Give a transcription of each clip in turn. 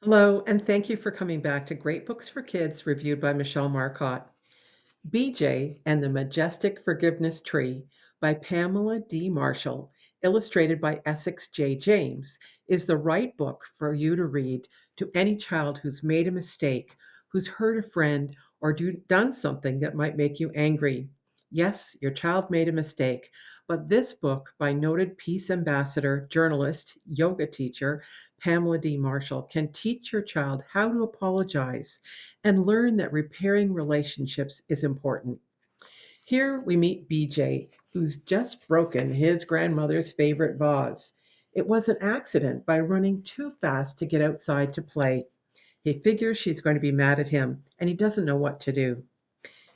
Hello, and thank you for coming back to Great Books for Kids, reviewed by Michelle Marcotte. BJ and the Majestic Forgiveness Tree by Pamela D. Marshall, illustrated by Essex J. James, is the right book for you to read to any child who's made a mistake, who's hurt a friend, or done something that might make you angry. Yes, your child made a mistake, but this book by noted peace ambassador, journalist, yoga teacher Pamela D. Marshall can teach your child how to apologize and learn that repairing relationships is important. Here we meet BJ, who's just broken his grandmother's favorite vase. It was an accident by running too fast to get outside to play. He figures she's going to be mad at him, and he doesn't know what to do.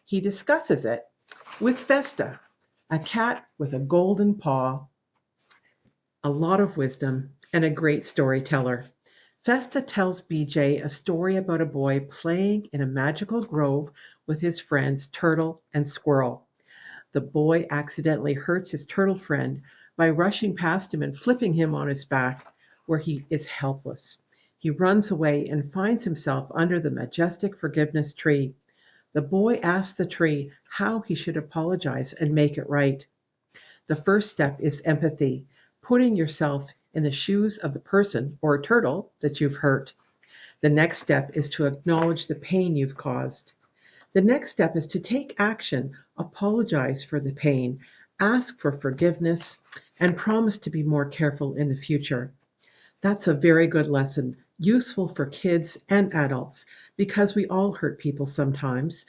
He discusses it with Festa, a cat with a golden paw, a lot of wisdom, and a great storyteller. Festa tells BJ a story about a boy playing in a magical grove with his friends Turtle and Squirrel. The boy accidentally hurts his turtle friend by rushing past him and flipping him on his back, where he is helpless. He runs away and finds himself under the majestic forgiveness tree. The boy asks the tree how he should apologize and make it right. The first step is empathy, putting yourself in the shoes of the person or turtle that you've hurt. The next step is to acknowledge the pain you've caused. The next step is to take action, apologize for the pain, ask for forgiveness, and promise to be more careful in the future. That's a very good lesson, useful for kids and adults, because we all hurt people sometimes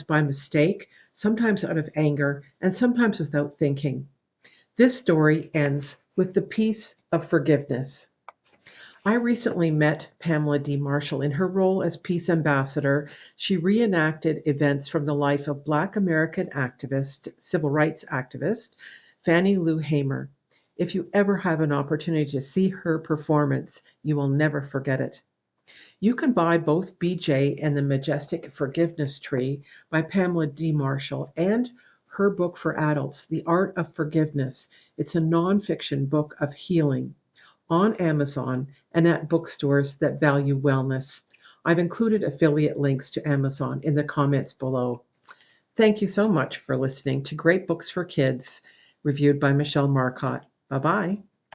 by mistake, sometimes out of anger, and sometimes without thinking. This story ends with the peace of forgiveness. I recently met Pamela D. Marshall in her role as peace ambassador. She reenacted events from the life of Black American activist, civil rights activist, Fannie Lou Hamer. If you ever have an opportunity to see her performance, you will never forget it. You can buy both BJ and the Majestic Forgiveness Tree by Pamela D. Marshall and her book for adults, The Art of Forgiveness. It's a nonfiction book of healing on Amazon and at bookstores that value wellness. I've included affiliate links to Amazon in the comments below. Thank you so much for listening to Great Books for Kids, reviewed by Michelle Marcotte. Bye bye.